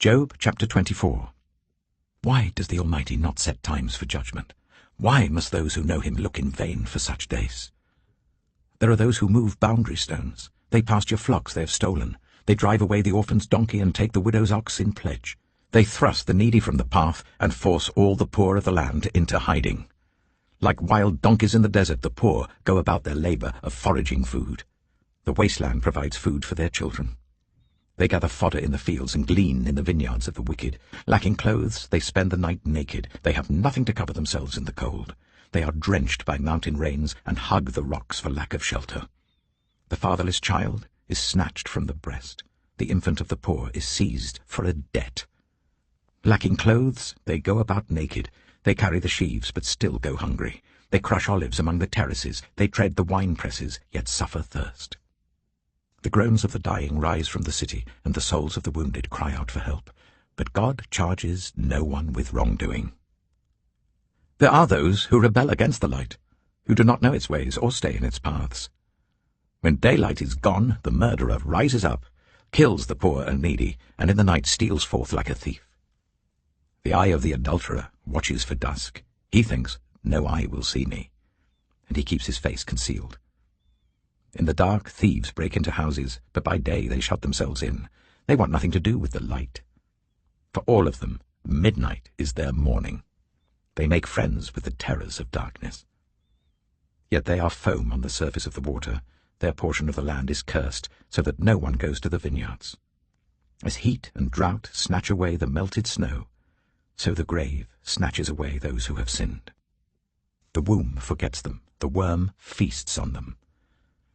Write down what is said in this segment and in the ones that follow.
Job chapter 24. Why does the Almighty not set times for judgment? Why must those who know him look in vain for such days? There are those who move boundary stones. They pasture flocks they have stolen. They drive away the orphan's donkey and take the widow's ox in pledge. They thrust the needy from the path and force all the poor of the land into hiding. Like wild donkeys in the desert, the poor go about their labor of foraging food. The wasteland provides food for their children. They gather fodder in the fields and glean in the vineyards of the wicked. Lacking clothes, they spend the night naked. They have nothing to cover themselves in the cold. They are drenched by mountain rains and hug the rocks for lack of shelter. The fatherless child is snatched from the breast. The infant of the poor is seized for a debt. Lacking clothes, they go about naked. They carry the sheaves, but still go hungry. They crush olives among the terraces. They tread the wine presses, yet suffer thirst. The groans of the dying rise from the city, and the souls of the wounded cry out for help. But God charges no one with wrongdoing. There are those who rebel against the light, who do not know its ways or stay in its paths. When daylight is gone, the murderer rises up, kills the poor and needy, and in the night steals forth like a thief. The eye of the adulterer watches for dusk. He thinks, no eye will see me, and he keeps his face concealed. In the dark, thieves break into houses, but by day they shut themselves in. They want nothing to do with the light. For all of them, midnight is their morning. They make friends with the terrors of darkness. Yet they are foam on the surface of the water. Their portion of the land is cursed, so that no one goes to the vineyards. As heat and drought snatch away the melted snow, so the grave snatches away those who have sinned. The womb forgets them, the worm feasts on them.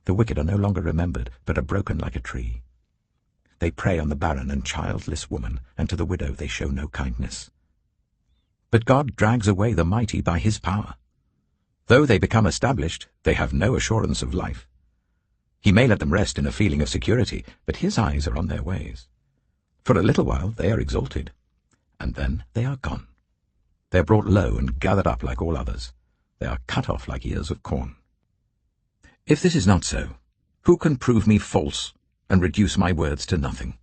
The wicked are no longer remembered, but are broken like a tree. They prey on the barren and childless woman, and to the widow they show no kindness. But God drags away the mighty by his power. Though they become established, they have no assurance of life. He may let them rest in a feeling of security, but his eyes are on their ways. For a little while they are exalted, and then they are gone. They are brought low and gathered up like all others. They are cut off like ears of corn. If this is not so, who can prove me false and reduce my words to nothing?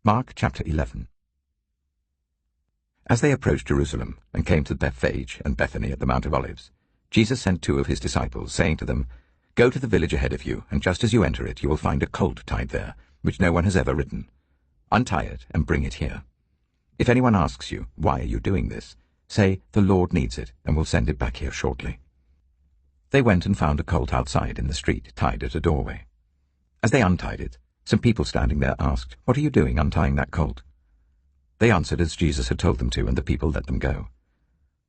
Mark chapter 11. As they approached Jerusalem and came to Bethphage and Bethany at the Mount of Olives, Jesus sent 2 of his disciples, saying to them, "Go to the village ahead of you, and just as you enter it, you will find a colt tied there, which no one has ever ridden. Untie it and bring it here. If anyone asks you, 'Why are you doing this?' say, 'The Lord needs it, and will send it back here shortly.'" They went and found a colt outside in the street, tied at a doorway. As they untied it, some people standing there asked, "What are you doing untying that colt?" They answered as Jesus had told them to, and the people let them go.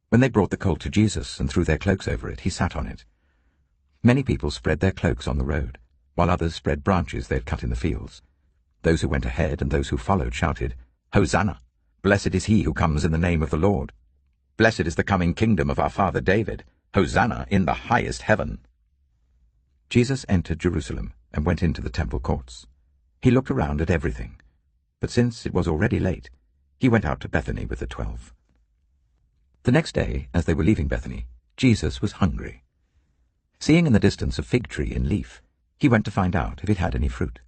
When they brought the colt to Jesus and threw their cloaks over it, he sat on it. Many people spread their cloaks on the road, while others spread branches they had cut in the fields. Those who went ahead and those who followed shouted, "Hosanna! Blessed is he who comes in the name of the Lord. Blessed is the coming kingdom of our father David. Hosanna in the highest heaven." Jesus entered Jerusalem and went into the temple courts. He looked around at everything, but since it was already late, he went out to Bethany with the 12. The next day, as they were leaving Bethany, Jesus was hungry. Seeing in the distance a fig tree in leaf, he went to find out if it had any fruit.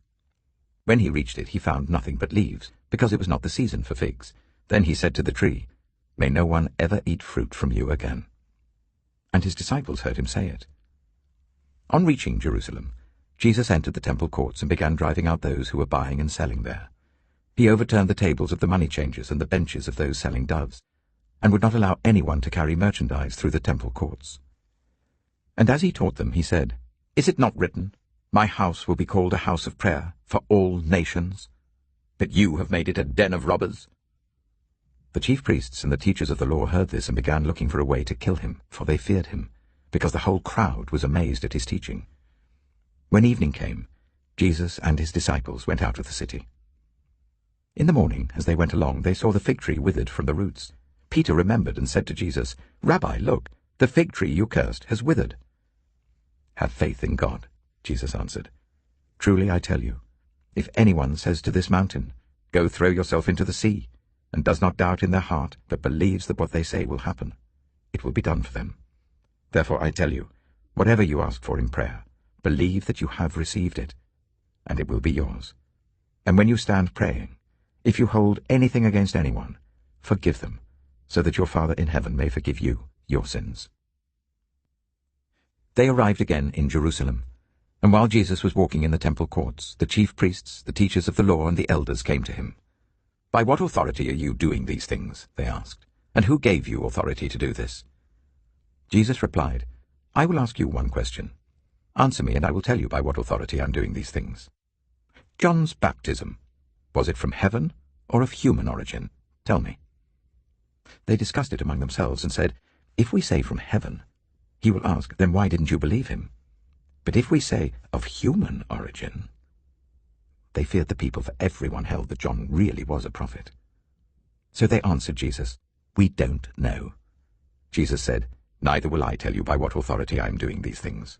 When he reached it, he found nothing but leaves, because it was not the season for figs. Then he said to the tree, "May no one ever eat fruit from you again." And his disciples heard him say it. On reaching Jerusalem, Jesus entered the temple courts and began driving out those who were buying and selling there. He overturned the tables of the money changers and the benches of those selling doves, and would not allow anyone to carry merchandise through the temple courts. And as he taught them, he said, "Is it not written, 'My house will be called a house of prayer for all nations'? But you have made it a den of robbers." The chief priests and the teachers of the law heard this and began looking for a way to kill him, for they feared him, because the whole crowd was amazed at his teaching. When evening came, Jesus and his disciples went out of the city. In the morning, as they went along, they saw the fig tree withered from the roots. Peter remembered and said to Jesus, "Rabbi, look, the fig tree you cursed has withered." "Have faith in God," Jesus answered. "Truly I tell you, if anyone says to this mountain, 'Go throw yourself into the sea,' and does not doubt in their heart, but believes that what they say will happen, it will be done for them. Therefore I tell you, whatever you ask for in prayer, believe that you have received it, and it will be yours. And when you stand praying, if you hold anything against anyone, forgive them, so that your Father in heaven may forgive you your sins. They arrived again in Jerusalem, and while Jesus was walking in the temple courts, the chief priests, the teachers of the law, and the elders came to him. "By what authority are you doing these things?" they asked. "And who gave you authority to do this?" Jesus replied, "I will ask you one question. Answer me, and I will tell you by what authority I am doing these things. John's baptism, was it from heaven or of human origin? Tell me." They discussed it among themselves and said, "If we say from heaven, he will ask, then why didn't you believe him? But if we say of human origin..." They feared the people, for everyone held that John really was a prophet. So they answered Jesus, "We don't know." Jesus said, "Neither will I tell you by what authority I am doing these things.